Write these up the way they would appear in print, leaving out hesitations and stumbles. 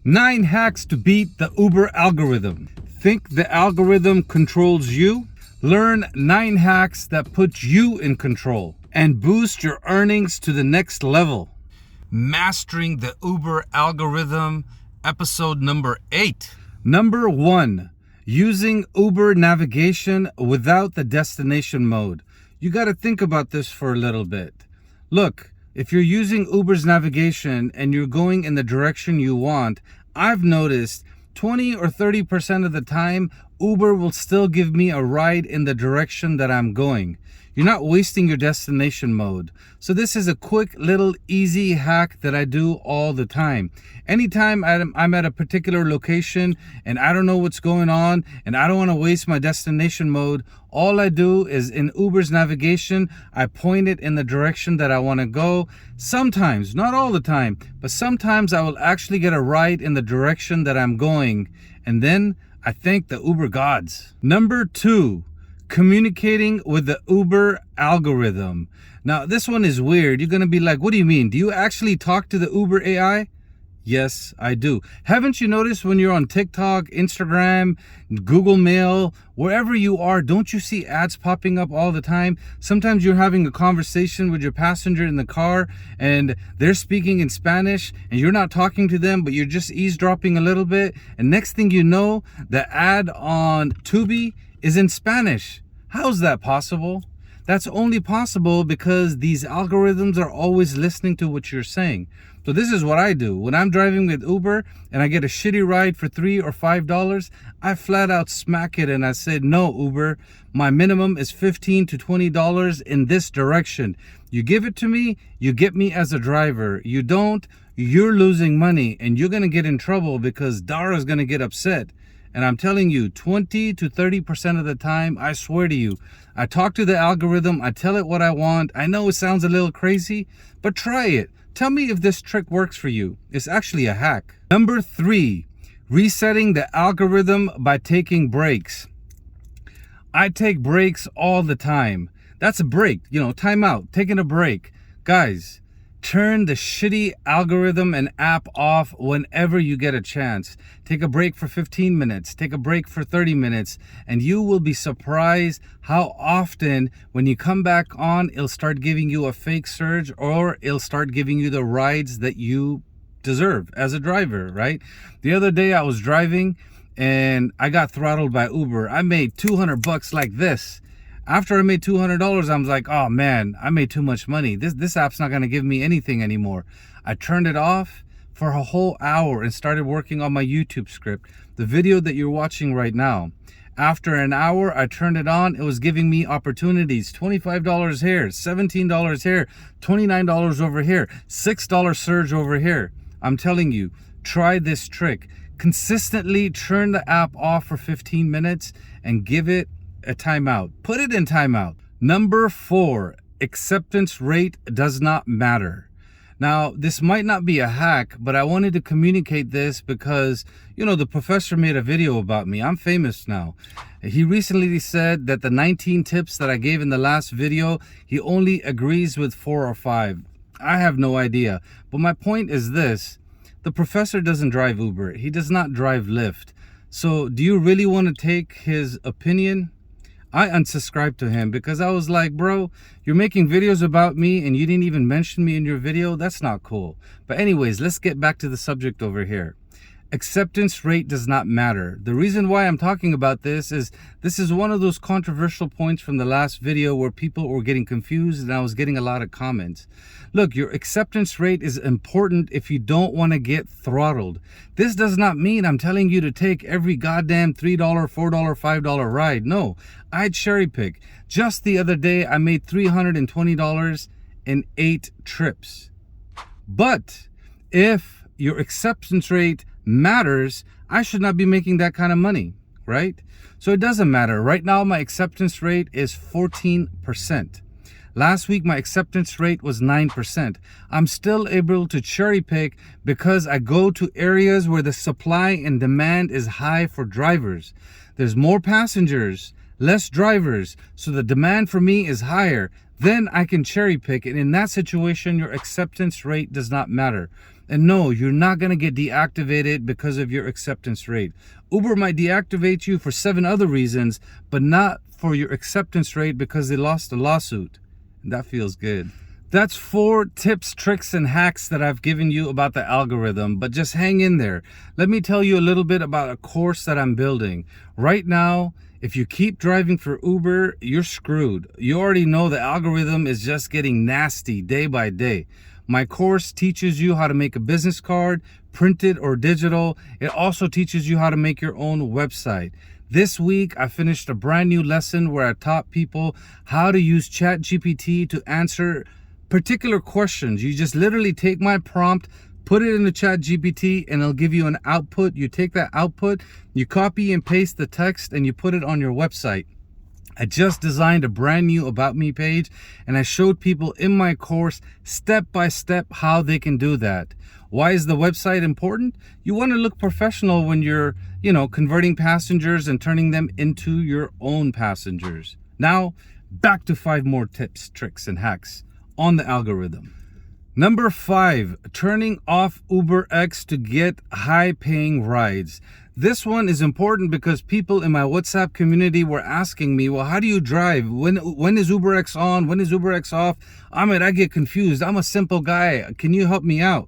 9 hacks to beat the Uber algorithm. Think the algorithm controls you? Learn 9 hacks that put you in control and boost your earnings to the next level. Mastering the Uber algorithm, episode number 8. Number 1, using Uber navigation without the destination mode. You got to think about this for a little bit. Look, if you're using Uber's navigation and you're going in the direction you want, I've noticed 20 or 30% of the time, Uber will still give me a ride in the direction that I'm going. You're not wasting your destination mode. So this is a quick little easy hack that I do all the time. Anytime I'm at a particular location and I don't know what's going on and I don't want to waste my destination mode, all I do is in Uber's navigation, I point it in the direction that I want to go. Sometimes, not all the time, but sometimes I will actually get a ride in the direction that I'm going. And then I thank the Uber gods. Number 2, communicating with the Uber algorithm. Now, this one is weird. You're going to be like, what do you mean? Do you actually talk to the Uber AI? Yes, I do. Haven't you noticed when you're on TikTok, Instagram, Google Mail, wherever you are, don't you see ads popping up all the time? Sometimes you're having a conversation with your passenger in the car and they're speaking in Spanish and you're not talking to them, but you're just eavesdropping a little bit. And next thing you know, the ad on Tubi is in Spanish. How's that possible? That's only possible because these algorithms are always listening to what you're saying. So this is what I do. When I'm driving with Uber and I get a shitty ride for $3 or $5, I flat out smack it and I said, no, Uber, my minimum is $15 to $20 in this direction. You give it to me, you get me as a driver. You don't, you're losing money and you're going to get in trouble because Dara's going to get upset. And I'm telling you, 20 to 30% of the time, I swear to you, I talk to the algorithm, I tell it what I want. I know it sounds a little crazy, but try it. Tell me if this trick works for you. It's actually a hack. Number 3, resetting the algorithm by taking breaks. I take breaks all the time. That's a break, time out, taking a break. Guys, turn the shitty algorithm and app off whenever you get a chance. Take a break for 15 minutes, take a break for 30 minutes, and you will be surprised how often when you come back on, it'll start giving you a fake surge or it'll start giving you the rides that you deserve as a driver, right? The other day I was driving and I got throttled by Uber. I made $200 like this. After I made $200, I was like, oh man, I made too much money. This app's not going to give me anything anymore. I turned it off for a whole hour and started working on my YouTube script, the video that you're watching right now. After an hour, I turned it on. It was giving me opportunities. $25 here, $17 here, $29 over here, $6 surge over here. I'm telling you, try this trick. Consistently turn the app off for 15 minutes and give it a timeout. Put it in timeout. Number 4, acceptance rate does not matter. Now, this might not be a hack, but I wanted to communicate this because, the professor made a video about me. I'm famous now. He recently said that the 19 tips that I gave in the last video, he only agrees with 4 or 5. I have no idea. But my point is this. The professor doesn't drive Uber. He does not drive Lyft. So do you really want to take his opinion? I unsubscribed to him because I was like, bro, you're making videos about me and you didn't even mention me in your video. That's not cool. But anyways, let's get back to the subject over here. Acceptance rate does not matter. The reason why I'm talking about this is one of those controversial points from the last video where people were getting confused and I was getting a lot of comments. Look, your acceptance rate is important if you don't want to get throttled. This does not mean I'm telling you to take every goddamn $3, $4, $5 ride. No, I cherry pick. Just the other day, I made $320 in 8 trips. But if your acceptance rate matters, I should not be making that kind of money, right? So it doesn't matter. Right now, my acceptance rate is 14%. Last week, my acceptance rate was 9%. I'm still able to cherry pick because I go to areas where the supply and demand is high for drivers. There's more passengers, less drivers, so the demand for me is higher. Then I can cherry pick, and in that situation, your acceptance rate does not matter. And no, you're not going to get deactivated because of your acceptance rate. Uber might deactivate you for 7 other reasons, but not for your acceptance rate because they lost a lawsuit. And that feels good. That's 4 tips, tricks, and hacks that I've given you about the algorithm, but just hang in there. Let me tell you a little bit about a course that I'm building. Right now, if you keep driving for Uber, you're screwed. You already know the algorithm is just getting nasty day by day. My course teaches you how to make a business card, printed or digital. It also teaches you how to make your own website. This week, I finished a brand new lesson where I taught people how to use ChatGPT to answer particular questions. You just literally take my prompt, put it in the ChatGPT, and it'll give you an output. You take that output, you copy and paste the text, and you put it on your website. I just designed a brand new About Me page, and I showed people in my course step by step how they can do that. Why is the website important? You want to look professional when you're, converting passengers and turning them into your own passengers. Now, back to 5 more tips, tricks, and hacks on the algorithm. Number 5, turning off UberX to get high-paying rides. This one is important because people in my WhatsApp community were asking me, well, how do you drive? When is UberX on? When is UberX off? Ahmed, I get confused. I'm a simple guy. Can you help me out?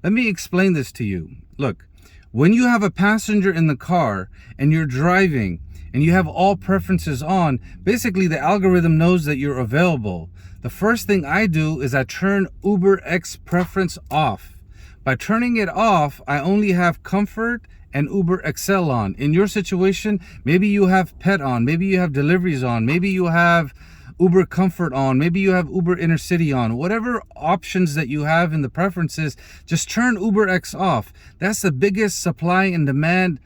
Let me explain this to you. Look, when you have a passenger in the car and you're driving and you have all preferences on, basically the algorithm knows that you're available. The first thing I do is I turn UberX preference off. By turning it off, I only have comfort and Uber XL on. In your situation, maybe you have pet on, maybe you have deliveries on, maybe you have Uber Comfort on, maybe you have Uber Intercity on. Whatever options that you have in the preferences, just turn UberX off. That's the biggest supply and demand.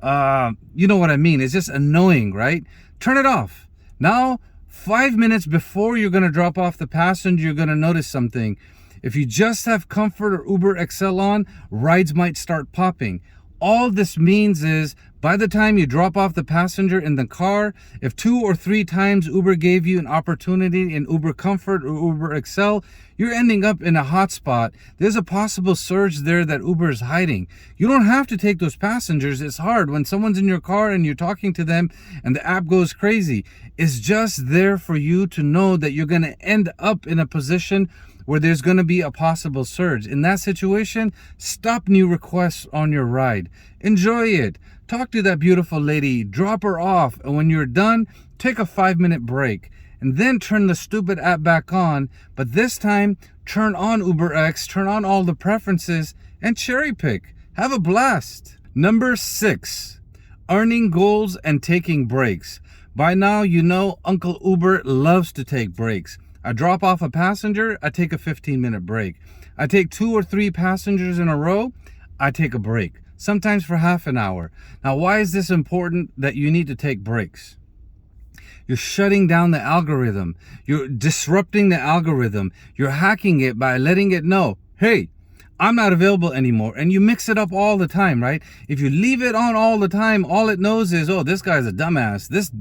You know what I mean? It's just annoying, right? Turn it off. Now, 5 minutes before you're going to drop off the passenger, you're going to notice something. If you just have Comfort or Uber XL on, rides might start popping. All this means is by the time you drop off the passenger in the car, if 2 or 3 times Uber gave you an opportunity in Uber Comfort or Uber XL, you're ending up in a hotspot. There's a possible surge there that Uber is hiding. You don't have to take those passengers. It's hard when someone's in your car and you're talking to them and the app goes crazy. It's just there for you to know that you're going to end up in a position where there's going to be a possible surge. In that situation, stop new requests on your ride. Enjoy it. Talk to that beautiful lady, drop her off, and when you're done, take a 5-minute break. And then turn the stupid app back on, but this time, turn on UberX, turn on all the preferences, and cherry pick. Have a blast. Number 6, earning goals and taking breaks. By now, you know Uncle Uber loves to take breaks. I drop off a passenger, I take a 15-minute break. I take 2 or 3 passengers in a row, I take a break, sometimes for half an hour. Now, why is this important that you need to take breaks? You're shutting down the algorithm. You're disrupting the algorithm. You're hacking it by letting it know, hey, I'm not available anymore. And you mix it up all the time, right? If you leave it on all the time, all it knows is, oh, this guy's a dumbass. This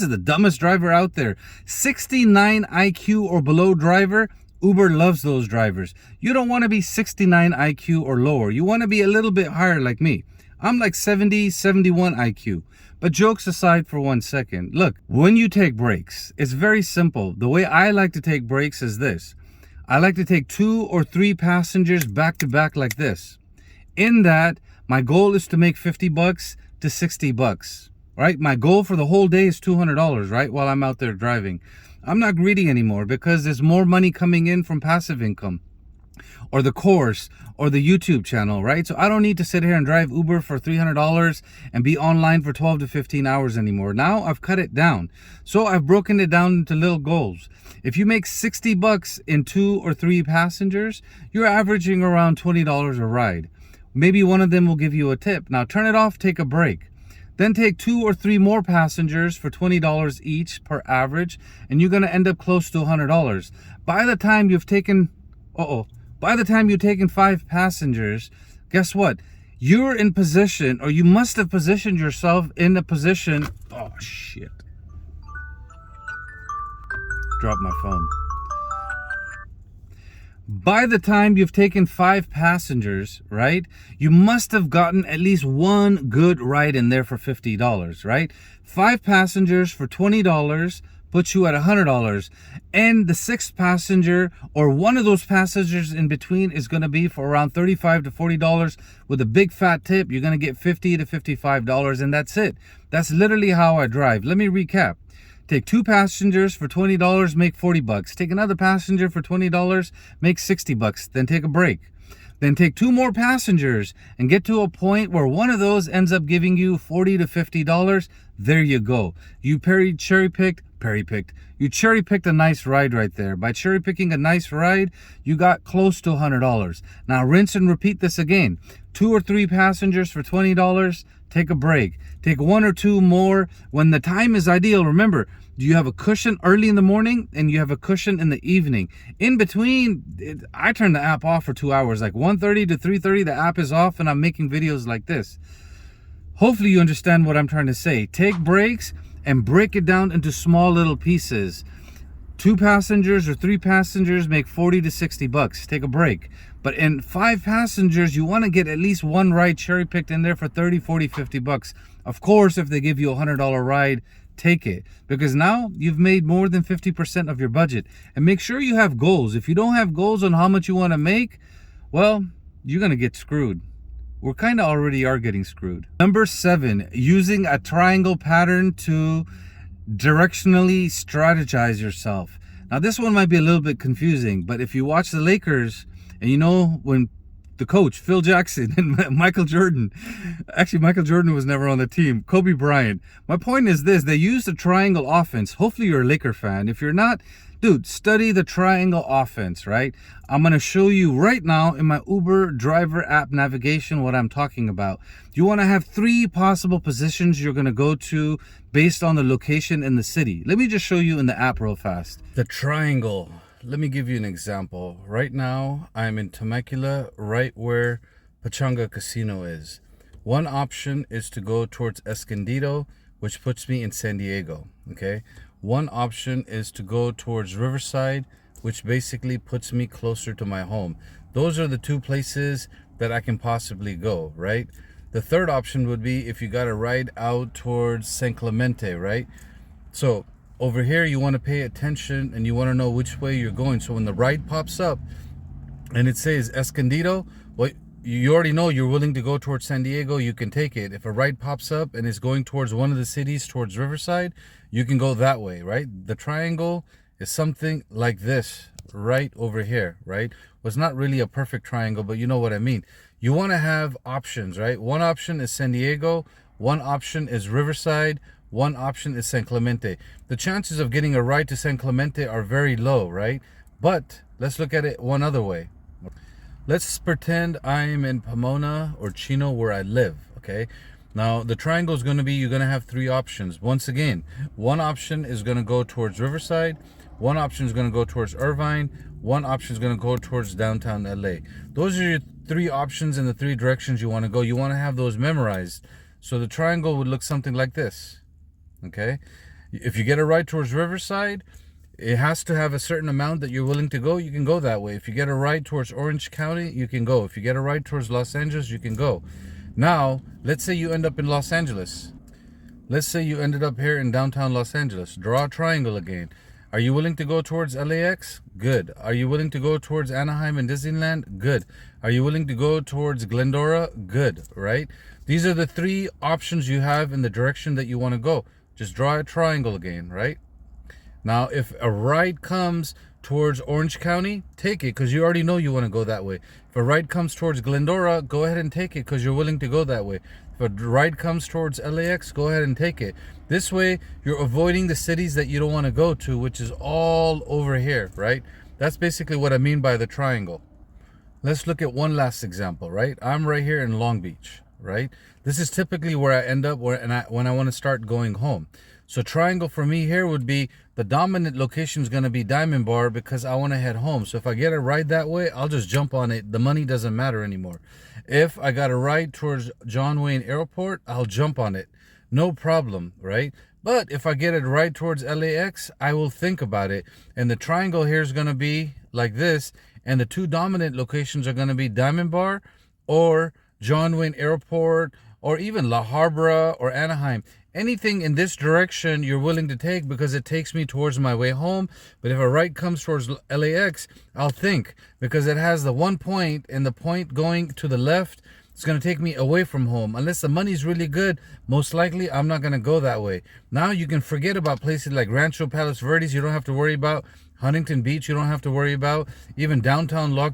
is the dumbest driver out there. 69 IQ or below driver, Uber loves those drivers. You don't want to be 69 IQ or lower. You want to be a little bit higher like me. I'm like 70, 71 IQ. But jokes aside for 1 second, look, when you take breaks, it's very simple. The way I like to take breaks is this. I like to take 2 or 3 passengers back to back like this. In that, my goal is to make $50 to $60, right? My goal for the whole day is $200, right? While I'm out there driving. I'm not greedy anymore because there's more money coming in from passive income or the course or the YouTube channel, right? So I don't need to sit here and drive Uber for $300 and be online for 12 to 15 hours anymore. Now I've cut it down. So I've broken it down into little goals. If you make $60 in 2 or 3 passengers, you're averaging around $20 a ride. Maybe one of them will give you a tip. Now turn it off, take a break. Then take 2 or 3 more passengers for $20 each per average, and you're going to end up close to $100. By the time you've taken 5 passengers, guess what? You're in position, or you must have positioned yourself in a position. Oh, shit. Drop my phone. By the time you've taken 5 passengers, right, you must have gotten at least one good ride in there for $50, right? 5 passengers for $20 puts you at $100. And the 6th passenger or one of those passengers in between is going to be for around $35 to $40 with a big fat tip. You're going to get $50 to $55, and that's it. That's literally how I drive. Let me recap. Take 2 passengers for $20, make $40. Take another passenger for $20, make $60. Then take a break. Then take 2 more passengers and get to a point where one of those ends up giving you $40 to $50. There you go. You cherry picked. You cherry picked a nice ride right there. By cherry picking a nice ride, you got close to $100. Now rinse and repeat this again. 2 or 3 passengers for $20. Take a break. Take 1 or 2 more when the time is ideal. Remember, you have a cushion early in the morning and you have a cushion in the evening. In between, I turn the app off for 2 hours. Like 1:30 to 3:30, the app is off and I'm making videos like this. Hopefully you understand what I'm trying to say. Take breaks and break it down into small little pieces. 2 passengers or 3 passengers make $40 to $60. Take a break. But in 5 passengers, you want to get at least one ride cherry picked in there for $30, $40, $50. Of course, if they give you a $100 ride, take it, because now you've made more than 50% of your budget. And make sure you have goals. If you don't have goals on how much you want to make, well, you're going to get screwed. We're kind of already are getting screwed. Number 7, using a triangle pattern to directionally strategize yourself. Now this one might be a little bit confusing, but if you watch the Lakers and you know when the coach Phil Jackson and Michael Jordan, actually Michael Jordan was never on the team, Kobe Bryant. My point is this: they used a triangle offense. Hopefully you're a Laker fan. If you're not, dude, study the triangle offense, right? I'm going to show you right now in my Uber driver app navigation what I'm talking about. You want to have 3 possible positions you're going to go to based on the location in the city. Let me just show you in the app real fast. The triangle. Let me give you an example. Right now, I'm in Temecula, right where Pachanga Casino is. One option is to go towards Escondido, which puts me in San Diego, okay? One option is to go towards Riverside, which basically puts me closer to my home. Those are the 2 places that I can possibly go, right? The third option would be if you got to ride out towards San Clemente, right? So over here, you want to pay attention and you want to know which way you're going. So when the ride pops up and it says Escondido, well, you already know you're willing to go towards San Diego, you can take it. If a ride pops up and it's going towards one of the cities, towards Riverside, you can go that way, right? The triangle is something like this right over here, right? Well, it's not really a perfect triangle, but you know what I mean. You want to have options, right? One option is San Diego, one option is Riverside, one option is San Clemente. The chances of getting a ride to San Clemente are very low, right? But let's look at it one other way. Let's pretend I'm in Pomona or Chino where I live, okay? Now, the triangle is going to be, you're going to have 3 options. Once again, one option is going to go towards Riverside, one option is going to go towards Irvine, one option is going to go towards downtown LA. Those are your 3 options in the 3 directions you want to go. You want to have those memorized. So the triangle would look something like this, okay? If you get a ride towards Riverside, it has to have a certain amount that you're willing to go. You can go that way. If you get a ride towards Orange County, you can go. If you get a ride towards Los Angeles, you can go. Now, let's say you end up in Los Angeles. Let's say you ended up here in downtown Los Angeles. Draw a triangle again. Are you willing to go towards LAX? Good. Are you willing to go towards Anaheim and Disneyland? Good. Are you willing to go towards Glendora? Good, right? These are the 3 options you have in the direction that you want to go. Just draw a triangle again, right? Now, if a ride comes towards Orange County, take it because you already know you want to go that way. If a ride comes towards Glendora, go ahead and take it because you're willing to go that way. If a ride comes towards LAX, go ahead and take it. This way, you're avoiding the cities that you don't want to go to, which is all over here, right? That's basically what I mean by the triangle. Let's look at one last example, right? I'm right here in Long Beach, right? This is typically where I end up when I want to start going home. So triangle for me here would be the dominant location is going to be Diamond Bar because I want to head home. So if I get a ride that way, I'll just jump on it. The money doesn't matter anymore. If I got a ride towards John Wayne Airport, I'll jump on it. No problem, right? But if I get a ride towards LAX, I will think about it. And the triangle here is going to be like this. And the two dominant locations are going to be Diamond Bar or John Wayne Airport or even La Habra or Anaheim. Anything in this direction you're willing to take because it takes me towards my way home. But if a right comes towards LAX, I'll think, because it has the one point, and the point going to the left, it's going to take me away from home. Unless the money's really good, most likely I'm not going to go that way. Now you can forget about places like Rancho Palos Verdes. You don't have to worry about Huntington Beach. You don't have to worry about even downtown Long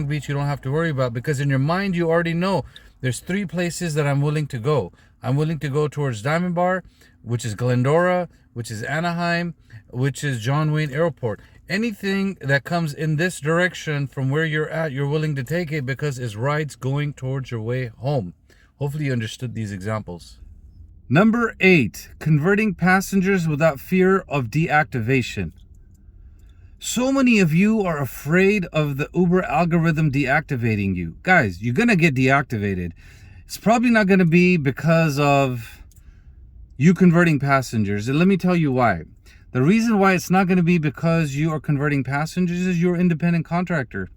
Beach. You don't have to worry about, because in your mind you already know there's three places that I'm willing to go. I'm willing to go towards Diamond Bar, which is Glendora, which is Anaheim, which is John Wayne Airport. Anything that comes in this direction from where you're at, you're willing to take it because it's rides going towards your way home. Hopefully you understood these examples. Number 8, converting passengers without fear of deactivation. So many of you are afraid of the Uber algorithm deactivating you. Guys, you're going to get deactivated. It's probably not going to be because of you converting passengers. And let me tell you why. The reason why it's not going to be because you are converting passengers is you're an independent contractor.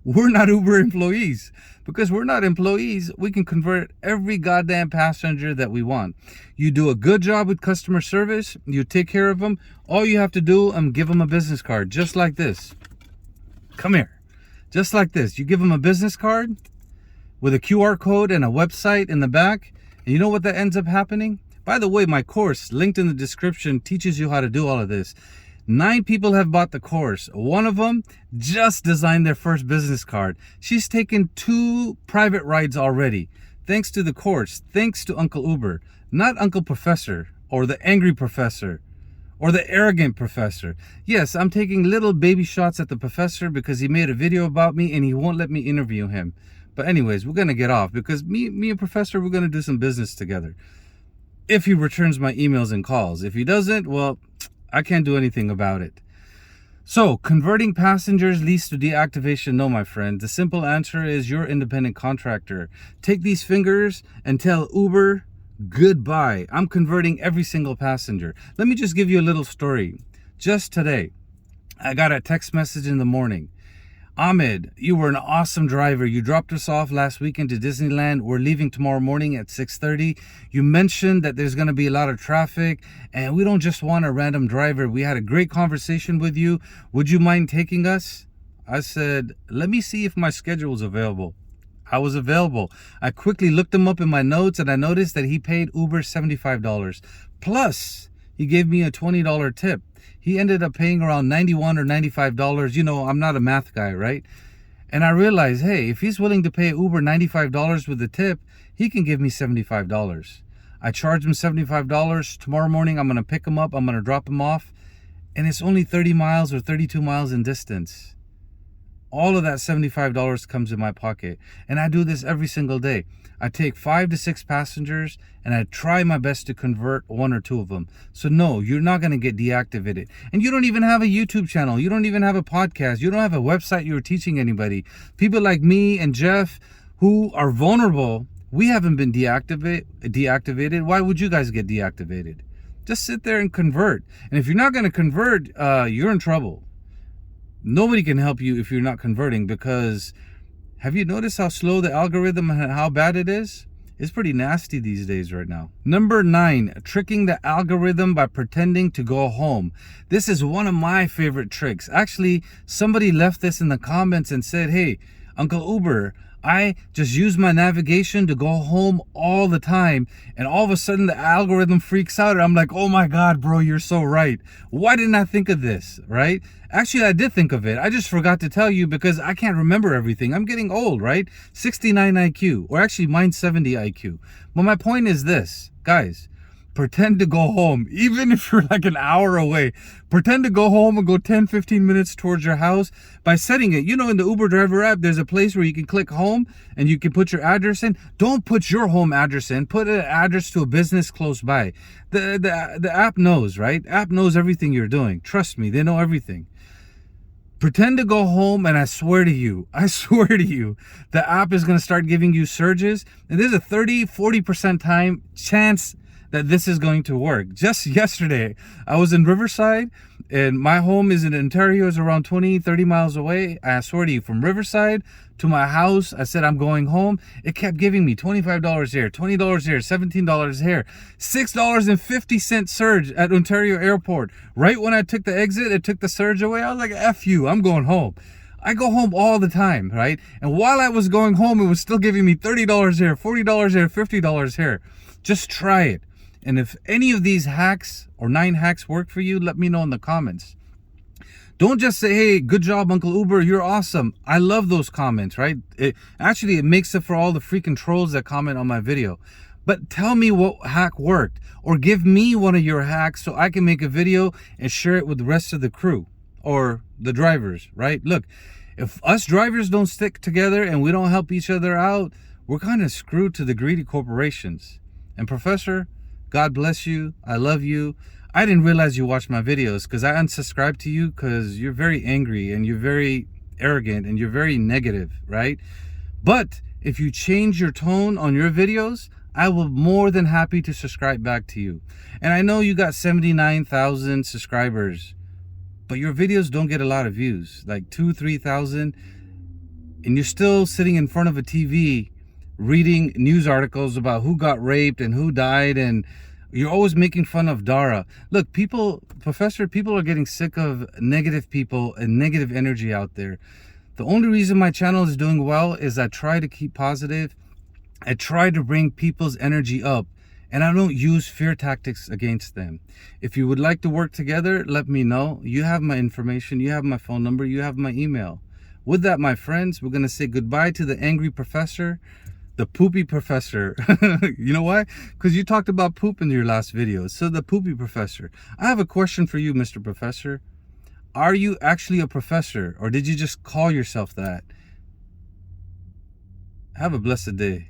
We're not Uber employees. Because we're not employees, we can convert every goddamn passenger that we want. You do a good job with customer service, you take care of them. All you have to do is give them a business card, just like this. Come here. Just like this. You give them a business card with a QR code and a website in the back. And you know what that ends up happening? By the way, my course, linked in the description, teaches you how to do all of this. 9 people have bought the course. One of them just designed their first business card. She's taken 2 private rides already. Thanks to the course. Thanks to Uncle Uber. Not Uncle Professor or the angry professor or the arrogant professor. Yes, I'm taking little baby shots at the professor because he made a video about me and he won't let me interview him. But anyways, we're going to get off because me and Professor, we're going to do some business together. If he returns my emails and calls. If he doesn't, well, I can't do anything about it. So, converting passengers leads to deactivation? No, my friend. The simple answer is you're an independent contractor. Take these fingers and tell Uber goodbye. I'm converting every single passenger. Let me just give you a little story. Just today, I got a text message in the morning. Ahmed, you were an awesome driver. You dropped us off last weekend to Disneyland. We're leaving tomorrow morning at 6:30. You mentioned that there's going to be a lot of traffic and we don't just want a random driver. We had a great conversation with you. Would you mind taking us? I said, let me see if my schedule is available. I was available. I quickly looked him up in my notes and I noticed that he paid Uber $75. Plus, he gave me a $20 tip. He ended up paying around $91 or $95. You know, I'm not a math guy, right? And I realized, hey, if he's willing to pay Uber $95 with the tip, he can give me $75. I charged him $75. Tomorrow morning, I'm going to pick him up. I'm going to drop him off. And it's only 30 miles or 32 miles in distance. All of that $75 comes in my pocket. And I do this every single day. I take 5 to 6 passengers and I try my best to convert 1 or 2 of them. So no, you're not going to get deactivated. And you don't even have a YouTube channel. You don't even have a podcast. You don't have a website you're teaching anybody. People like me and Jeff who are vulnerable, we haven't been deactivated. Why would you guys get deactivated? Just sit there and convert. And if you're not going to convert, you're in trouble. Nobody can help you if you're not converting, because have you noticed how slow the algorithm and how bad it is? It's pretty nasty these days right now. Number 9, tricking the algorithm by pretending to go home. This is one of my favorite tricks. Actually, somebody left this in the comments and said, hey, Uncle Uber, I just use my navigation to go home all the time, and all of a sudden the algorithm freaks out and I'm like, oh my God, bro, you're so right. Why didn't I think of this, right? Actually, I did think of it. I just forgot to tell you because I can't remember everything. I'm getting old, right? 69 IQ, or actually mine's 70 IQ. But my point is this, guys. Pretend to go home, even if you're like an hour away. Pretend to go home and go 10-15 minutes towards your house by setting it. You know, in the Uber driver app, there's a place where you can click home and you can put your address in. Don't put your home address in. Put an address to a business close by. The app knows, right? App knows everything you're doing. Trust me, they know everything. Pretend to go home, and I swear to you, the app is going to start giving you surges. And there's a 30-40% chance that this is going to work. Just yesterday, I was in Riverside And my home is in Ontario, is around 20, 30 miles away. I swear to you, from Riverside to my house, I said I'm going home. It kept giving me $25 here, $20 here, $17 here, $6.50 surge at Ontario Airport. Right when I took the exit, it took the surge away. I was like, F you, I'm going home. I go home all the time, right? And while I was going home, it was still giving me $30 here, $40 here, $50 here. Just try it. And if any of these hacks or 9 hacks work for you, let me know in the comments. Don't just say, hey, good job, Uncle Uber, you're awesome. I love those comments, right? It makes it for all the freaking trolls that comment on my video. But tell me what hack worked, or give me one of your hacks so I can make a video and share it with the rest of the crew or the drivers, right? Look, if us drivers don't stick together and we don't help each other out, we're kind of screwed to the greedy corporations. And Professor, God bless you. I love you. I didn't realize you watched my videos because I unsubscribed to you because you're very angry and you're very arrogant and you're very negative, right? But if you change your tone on your videos, I will more than happy to subscribe back to you. And I know you got 79,000 subscribers, but your videos don't get a lot of views, like 2,000-3,000, and you're still sitting in front of a TV reading news articles about who got raped and who died, and you're always making fun of Dara. Look, Professor, people are getting sick of negative people and negative energy out there. The only reason my channel is doing well is I try to keep positive. I try to bring people's energy up, and I don't use fear tactics against them. If you would like to work together, let me know. You have my information, you have my phone number, you have my email. With that, my friends, we're going to say goodbye to the angry professor. The poopy professor. You know why? Because you talked about poop in your last video. So the poopy professor. I have a question for you, Mr. Professor. Are you actually a professor, or did you just call yourself that? Have a blessed day.